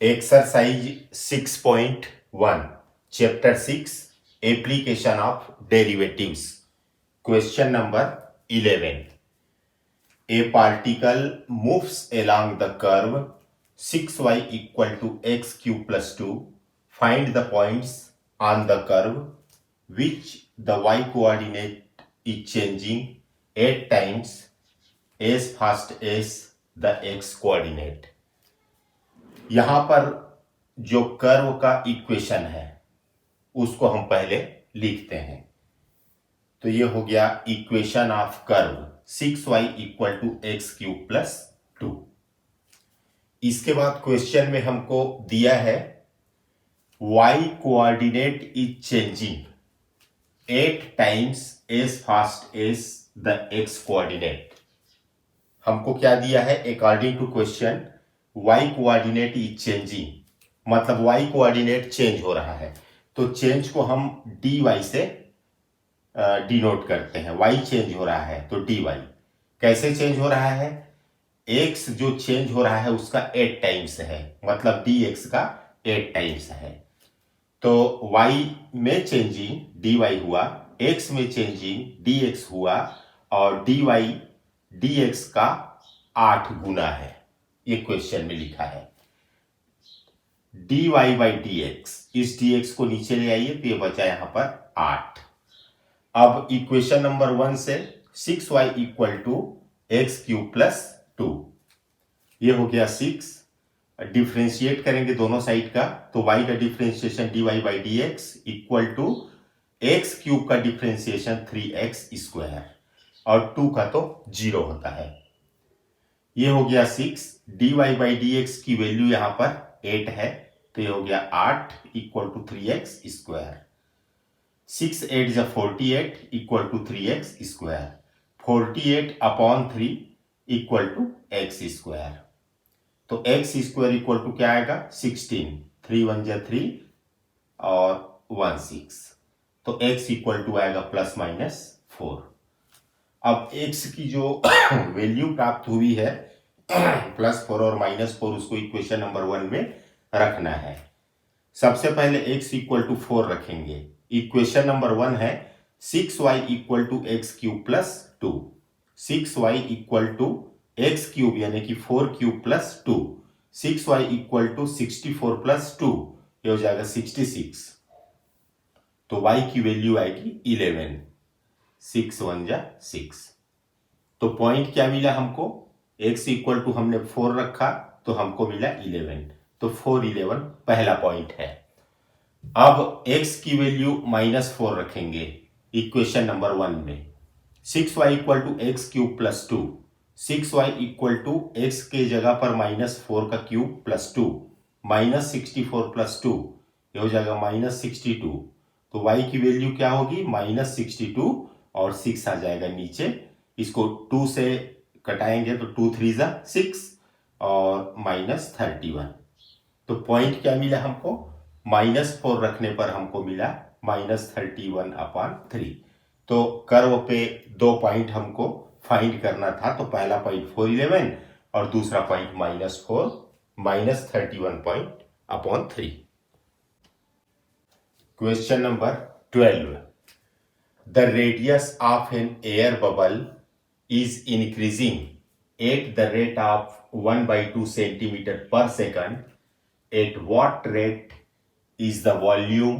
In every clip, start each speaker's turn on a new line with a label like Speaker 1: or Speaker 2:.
Speaker 1: Exercise 6.1 chapter 6 application of derivatives question number 11 A particle moves along the curve 6y equal to x cube plus 2 find the points on the curve which the y coordinate is changing 8 times as fast as the x coordinate। यहां पर जो curve का equation है उसको हम पहले लिखते हैं। तो ये हो गया equation of curve 6y equal to x cube plus 2। इसके बाद क्वेश्चन में हमको दिया है y coordinate is changing 8 times as fast as the x coordinate. हमको क्या दिया है? According to question y coordinate is changing मतलब y कोऑर्डिनेट चेंज हो रहा है। तो चेंज को हम dy से डिनोट करते हैं। y चेंज हो रहा है तो dy। कैसे चेंज हो रहा है? x जो चेंज हो रहा है उसका 8 टाइम्स है मतलब dx का 8 टाइम्स है। तो y में चेंजिंग dy हुआ, x में चेंजिंग dx हुआ और dy dx का 8 गुना है। ये क्वेश्चन में लिखा है dy बाई dx। इस dx को नीचे ले आइए तो ये बचा यहां पर 8। अब इक्वेशन नंबर 1 से 6y equal to x cube plus 2, ये हो गया 6। डिफ्रेंशिएट करेंगे दोनों साइड का तो y का differentiation dy by dx equal to x cube का डिफ्रेंशिएशन 3x स्क्वायर और 2 का तो 0 होता है। ये हो गया 6। dy बाई dx की वैल्यू यहां पर 8 है तो ये हो गया 8 इक्वल टू 3x स्क्वायर। 6 8 जा 48 equal to 3x square. 48 upon 3 equal to x square. तो x स्क्वायर इक्वल टू क्या आएगा? 16। 3 1 जा 3 और 1 6। तो x इक्वल टू आएगा प्लस माइनस 4। अब x की जो वैल्यू प्राप्त हुई है +4 और -4 उसको इक्वेशन नंबर 1 में रखना है। सबसे पहले x इक्वल टू 4 रखेंगे। इक्वेशन नंबर 1 है 6y equal to x cube plus 2। 6y equal to x cube यानी कि 4 cube plus 2। 6y equal to 64 plus 2 ये हो जाएगा 66। तो y की वैल्यू आएगी 11। 6 1 जा 6। तो पॉइंट क्या मिला हमको? x इक्वल टू हमने 4 रखा तो हमको मिला 11। तो 4 11 पहला पॉइंट है। अब x की वैल्यू -4 रखेंगे इक्वेशन नंबर 1 में। 6y equal to x cube plus 2। 6y equal to x के जगह पर -4 का क्यूब प्लस 2 -64 प्लस 2 ये हो जाएगा -62। तो y की वैल्यू क्या होगी? -62 और 6 आ जाएगा नीचे। इसको 2 से कटाएंगे तो 2 3 जा 6 और -31। तो पॉइंट क्या मिला हमको? -4 रखने पर हमको मिला -31 अपॉन 3। तो कर्व पे 2 पॉइंट हमको फाइंड करना था। तो पहला पॉइंट 4 11 और दूसरा point -4 -31 point upon 3। Question number 12 the radius of an air bubble is increasing at the rate of 1/2 centimeter per second. At what rate is the volume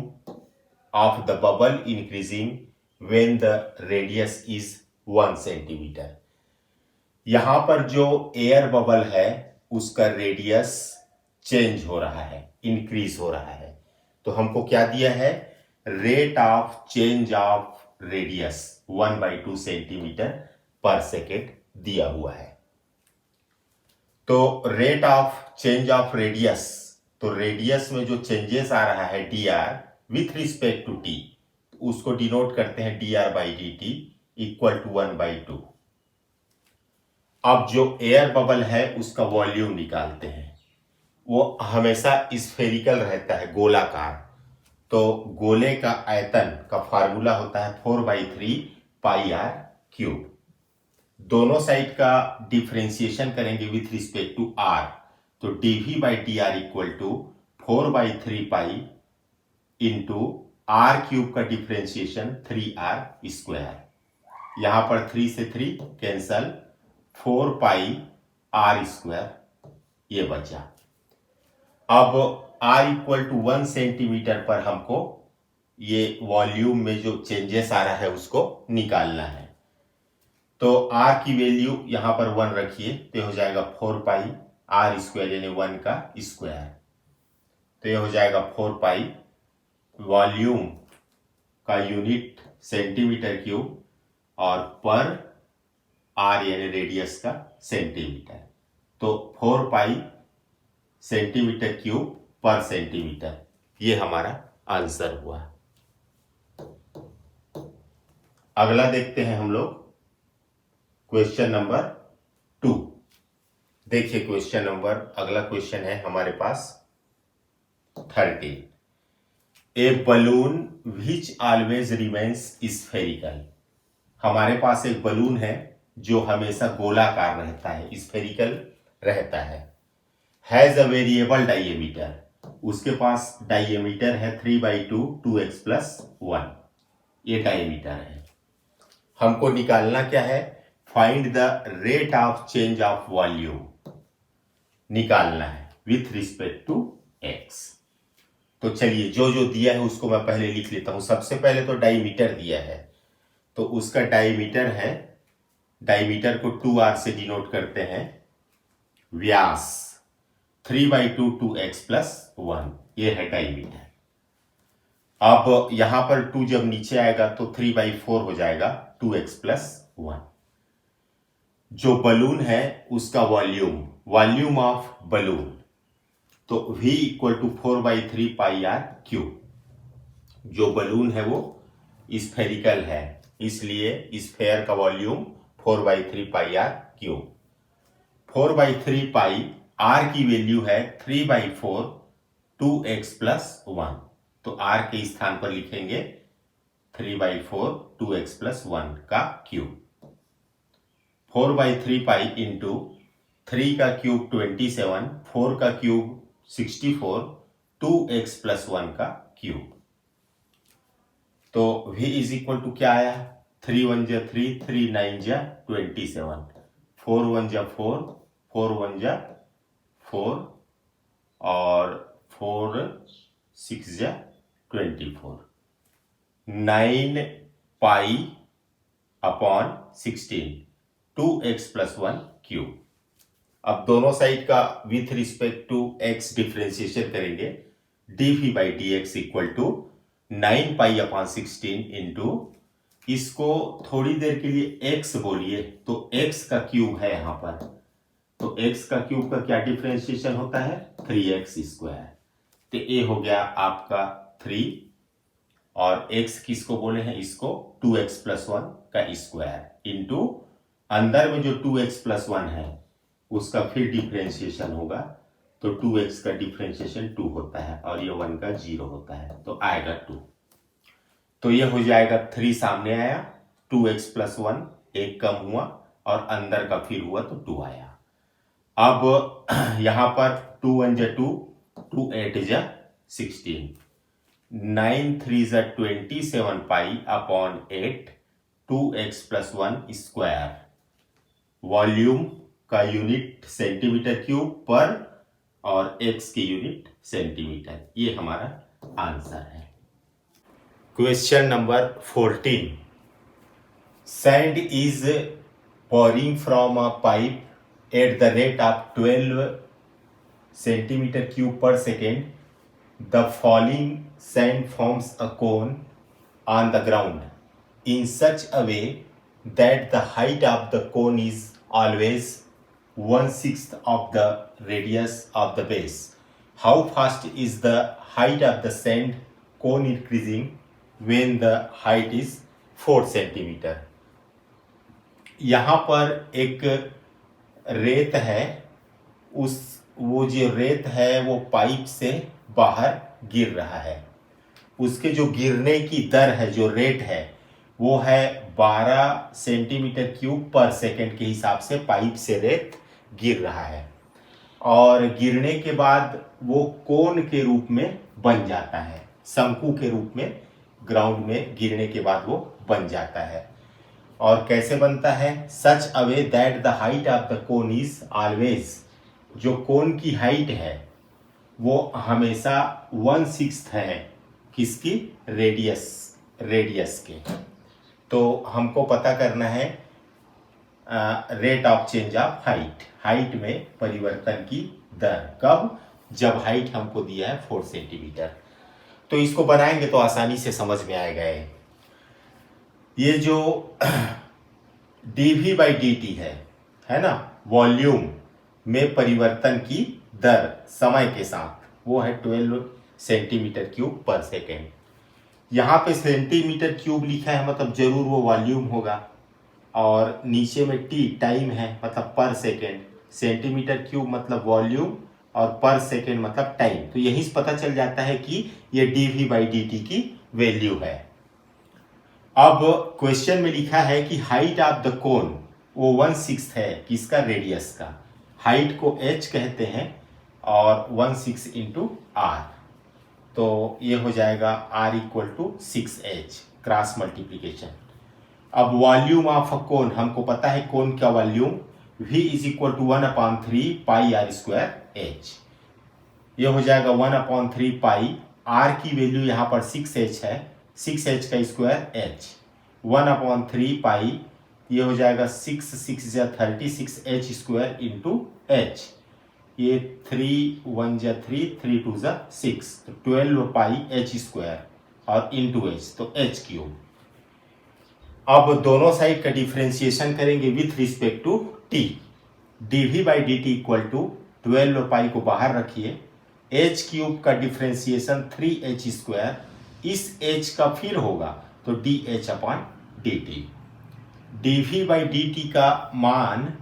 Speaker 1: of the bubble increasing when the radius is 1 centimeter? यहां पर जो air bubble है उसका radius change हो रहा है, increase हो रहा है। तो हमको क्या दिया है? Rate of change of radius 1/2 centimetre पर सेकेंड दिया हुआ है। तो rate of change of radius, तो रेडियस में जो चेंजेस आ रहा है dr with respect to t उसको डिनोट करते हैं dr by dt equal to 1/2। अब जो एयर बबल है उसका वॉल्यूम निकालते हैं। वो हमेशा स्फेरिकल रहता है, गोलाकार। तो गोले का आयतन का फार्मूला होता है 4/3 पाई r क्यूब। दोनों साइड का डिफरेंशिएशन करेंगे विथ रिस्पेक्ट टू r तो dv by t r equal to 4/3 into r cube का डिफ्रेंशिएशन 3r²। यहां पर 3 से 3 कैंसल, 4πr², ये बचा। अब r इक्वल टू 1 सेंटीमीटर पर हमको ये वॉल्यूम में जो चेंजेस आ रहा है उसको निकालना है। तो r की वैल्यू यहां पर 1 रखिए, तो ये हो जाएगा 4πr² यानी 1 का स्क्वायर। तो ये हो जाएगा 4π, वॉल्यूम का यूनिट सेंटीमीटर क्यूब और पर r यानी रेडियस का सेंटीमीटर। तो 4π सेंटीमीटर क्यूब पर सेंटीमीटर, ये हमारा आंसर हुआ। अगला देखते हैं हम लोग क्वेश्चन नंबर 2। देखिए क्वेश्चन नंबर, अगला क्वेश्चन है हमारे पास 13। A balloon which always remains spherical. हमारे पास एक बलून है जो हमेशा गोलाकार रहता है, स्फेरिकल रहता है। हैज अ वेरिएबल डायमीटर, उसके पास डायमीटर है 3/2 2x + 1, ये डायमीटर है। हमको निकालना क्या है, find the rate of change of volume निकालना है विथ रिस्पेक्ट टू x। तो चलिए जो जो दिया है उसको मैं पहले लिख लेता हूं। सबसे पहले तो डायमीटर दिया है, तो उसका डायमीटर है, डायमीटर को 2r से डिनोट करते हैं। व्यास 3/2 2x + 1, ये है डायमीटर। अब यहां पर 2 जब नीचे आएगा तो 3/4 हो जाएगा 2x + 1। जो बलून है उसका वॉल्यूम, वॉल्यूम ऑफ बलून, तो v इक्वल टू 4/3πr³। जो बलून है वो स्फेरिकल है, इसलिए स्फेयर का वॉल्यूम 4/3πr³। 4/3π, r की वैल्यू है 3/4 2x + 1, तो r के स्थान पर लिखेंगे 3/4 2x + 1 का क्यूब। 4/3π इंटू 3 का क्यूब 27, 4 का क्यूब 64, 2x + 1 का क्यूब। तो v इज इक्वल टू क्या आया, 3 1 जा 3, 3 9 जा 27, 4 1 जा 4, 4 1 जा 4 और 4 6 जा 24, 9π/16, 2x + 1 क्यूब। अब दोनों साइड का with respect to x differentiation करेंगे। dv by dx equal to 9π/16 into, इसको थोड़ी देर के लिए x बोलिए, तो x का क्यूब है यहां पर, तो x का क्यूब का क्या डिफ्रेंशिएशन होता है, 3x²। तो ये हो गया आपका 3, और x किसको बोले हैं, इसको 2x + 1 का स्क्वायर इंटू अंदर में जो 2x + 1 है उसका फिर डिफ्रेंशिएशन होगा, तो 2x का डिफ्रेंशिएशन 2 होता है और ये 1 का 0 होता है, तो आएगा 2। तो ये हो जाएगा 3 सामने आया, 2x + 1 एक कम हुआ और अंदर का फिर हुआ तो 2 आया। अब यहां पर 2 1 जा 2, 2 8 जा 16, 9 3 जा 27π/8 2x + 1 स्क्वायर। वॉल्यूम का यूनिट सेंटीमीटर क्यूब पर और x की यूनिट सेंटीमीटर, ये हमारा आंसर है। Question number 14। Sand is pouring from a pipe at the rate of 12 centimetre cube per second. The falling sand forms a cone on the ground in such a way that the height of the cone is always 1/6 of the radius of the base. How fast is the height of the sand cone increasing when the height is 4 centimeter? यहाँ पर एक रेत है, वो जो रेत है वो पाइप से बाहर गिर रहा है। उसके जो गिरने की दर है, जो रेट है, वो है 12 सेंटीमीटर क्यूब पर सेकेंड के हिसाब से पाइप से रेत गिर रहा है। और गिरने के बाद वो कोन के रूप में बन जाता है, शंकु के रूप में ग्राउंड में गिरने के बाद वो बन जाता है। और कैसे बनता है? Such a way that the height of the cone is always, जो कोन की हाइट है वो हमेशा 1/6 है किसकी? रेडियस के। तो हमको पता करना है rate of change of height में परिवर्तन की दर। कब? जब हाइट हमको दिया है 4 सेंटीमीटर। तो इसको बनाएंगे तो आसानी से समझ में आएगा। ये जो dV/dt है ना, वॉल्यूम में परिवर्तन की दर समय के साथ, वो है 12 सेंटीमीटर क्यूब पर सेकेंड। यहाँ पे सेंटीमीटर क्यूब लिखा है मतलब जरूर वो वॉल्यूम होगा, और नीचे में टी टाइम है मतलब पर सेकेंड। सेंटीमीटर क्यूब मतलब वॉल्यूम और पर सेकेंड मतलब टाइम। तो यहीं से पता चल जाता है कि ये dV/dt की वैल्यू है। अब क्वेश्चन में लिखा है कि हाइट ऑफ द कोन वो 1/6 है किसका? रेडियस का। हाइट को h कहते हैं और 1/6 इंटू r, तो ये हो जाएगा r = 6h, क्रॉस मल्टीप्लीकेशन। अब वॉल्यूम ऑफ अ कोन, हमको पता है कोन का वॉल्यूम v = 1/3 पाई r²h। ये हो जाएगा 1/3 पाई, r की वैल्यू यहाँ पर 6h है, 6h का स्क्वायर h, 1/3 पाई, ये हो जाएगा 6 या 36h² इंटू h। ये 3 1 या 3 3 2 जा 6, तो 12 पाई h² और इंटू h, तो h³। अब दोनों साइड का डिफ्रेंशिएशन करेंगे with respect to t। dV/dt = 12 pi को बाहर रखिए, h³ का डिफ्रेंशिएशन 3h², इस h का फिर होगा तो dH/dt। dV/dt का मान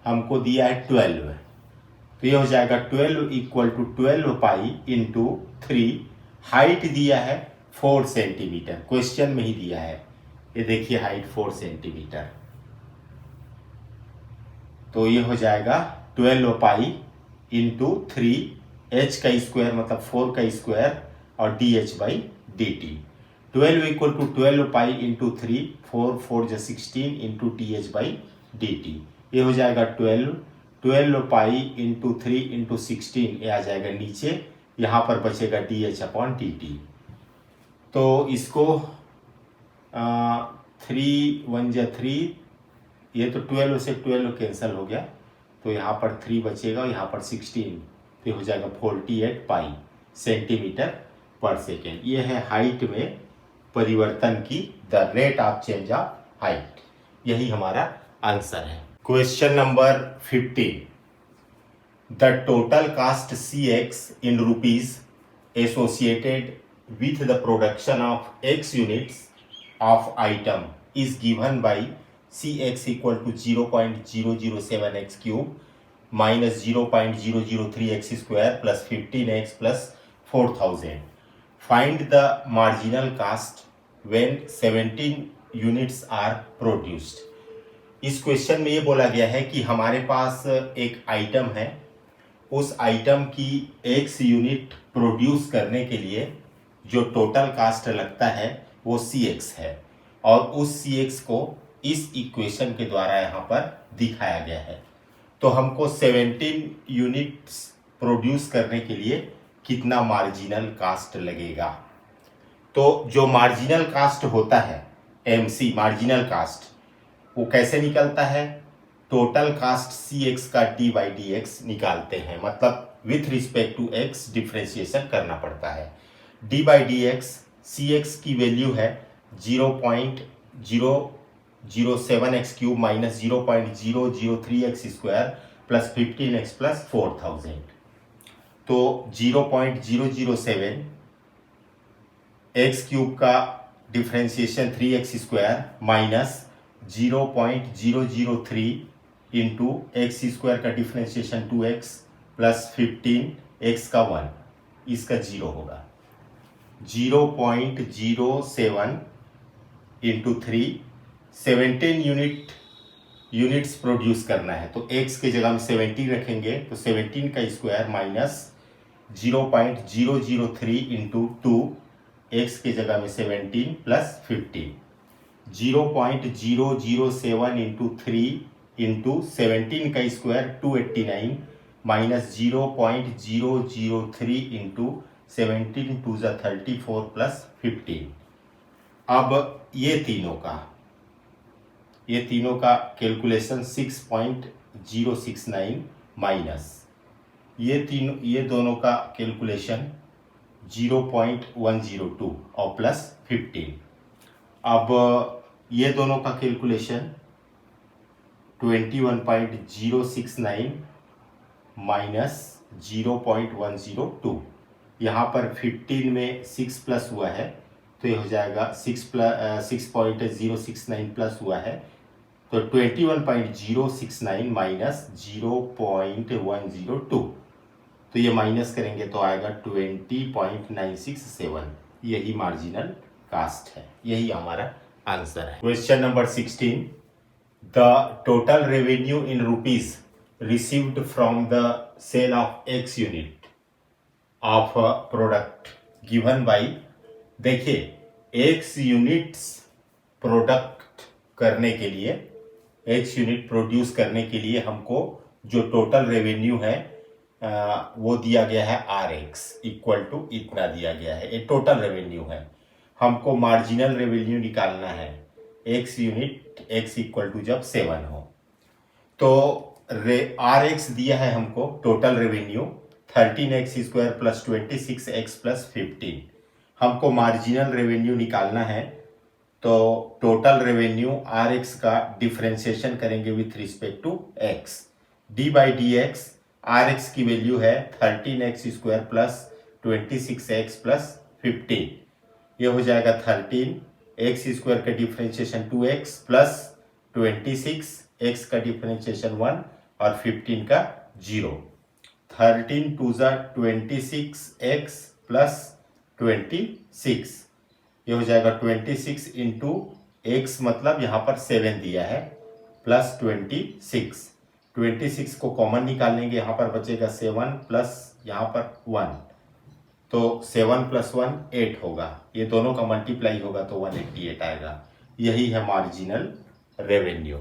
Speaker 1: हमको दिया है 12, तो ये हो जाएगा 12 = 12 पाई इंटू 3। हाइट दिया है 4 सेंटीमीटर, क्वेश्चन में ही दिया है, ये देखिए हाइट 4 सेंटीमीटर। तो ये हो जाएगा 12 पाई इंटू 3, h का स्क्वायर मतलब 4 का स्क्वायर और dH/dt। 12 = 12 पाई इंटू 3, 4 4 जा 16 इंटू dH/dt। ये हो जाएगा 12 पाई इंटू 3 इंटू 16, ये आ जाएगा नीचे, यहाँ पर बचेगा dH/dt। तो इसको 3 1 जा 3, ये तो 12 से 12 कैंसिल हो गया, तो यहाँ पर 3 बचेगा, यहाँ पर 16, तो हो जाएगा 48 पाई सेंटीमीटर पर सेकेंड। ये है हाइट में परिवर्तन की दर, rate of change of height. यही हमारा आंसर है। Question number 15, the total cost CX in rupees associated with the production of X units of item is given by CX = 0.007x³ minus 0.003x² plus 15x plus 4000. Find the marginal cost when 17 units are produced. इस question में ये बोला गया है कि हमारे पास एक आइटम है, उस आइटम की x यूनिट प्रोड्यूस करने के लिए जो टोटल कास्ट लगता है वो CX है, और उस CX को इस इक्वेशन के द्वारा यहाँ पर दिखाया गया है। तो हमको 17 यूनिट्स प्रोड्यूस करने के लिए कितना मार्जिनल कास्ट लगेगा। तो जो मार्जिनल कास्ट होता है MC, मार्जिनल कास्ट, वो कैसे निकलता है? टोटल कास्ट CX का d/dx निकालते हैं, मतलब with respect to x differentiation करना पड़ता है। d/dx CX की वैल्यू है 0.007x³ minus 0.003x² plus 15x plus 4000। तो 0.007 x³ का differentiation 3x² minus 0.003 into x² का डिफ्रेंशिएशन 2x प्लस 15x का 1, इसका 0 होगा। 0.07 इंटू 3, 17 यूनिट यूनिट्स प्रोड्यूस करना है, तो x के जगह में 17 रखेंगे तो 17 का स्क्वायर माइनस 0.003 इंटू 2, x के जगह में 17 प्लस 15, 0.007 इंटू 3 इंटू 17 का स्क्वायर 289 माइनस 0.003 इंटू 17 टू ज़ा 34 प्लस 15। अब ये तीनों का कैलकुलेशन 6.069 माइनस ये दोनों का कैलकुलेशन 0.102 और प्लस 15। अब ये दोनों का कैलकुलेशन 21.069 माइनस 0.102। यहाँ पर 15 में 6 प्लस हुआ है तो ये हो जाएगा 6.069 प्लस हुआ है तो 21.069 माइनस 0.102, तो ये माइनस करेंगे तो आएगा 20.967। यही मार्जिनल कास्ट है, यही हमारा आंसर है। Question number 16, the total revenue in rupees received from the sale of x unit of product given by, देखिए एक्स यूनिट्स प्रोडक्ट करने के लिए, एक्स यूनिट प्रोड्यूस करने के लिए हमको जो टोटल रेवेन्यू है वो दिया गया है आर एक्स इक्वल टू इतना दिया गया है, ये टोटल रेवेन्यू है। हमको मार्जिनल रेवेन्यू निकालना है x unit, x equal to जब 7 हो तो आर एक्स दिया है हमको total revenue 13x square plus 26x plus 15। हमको मार्जिनल रेवेन्यू निकालना है तो टोटल रेवेन्यू आर एक्स का डिफ्रेंशिएशन करेंगे with respect to x, d by d x. R x की वैल्यू है 13x square plus 26x plus 15, ये हो जाएगा 13x स्क्वायर का डिफ्रेंशिएशन 2x प्लस 26x का डिफ्रेंशिएशन 1 और 15 का 0। 13 टू ज़ा 26x प्लस 26, ये हो जाएगा 26 इंटू एक्स मतलब यहाँ पर 7 दिया है प्लस 26 को कॉमन निकालेंगे, यहाँ पर बचेगा 7 प्लस यहाँ पर 1, तो 7 प्लस 1 8 होगा, ये दोनों का मल्टीप्लाई होगा तो 188 आएगा। यही है मार्जिनल रेवेन्यू।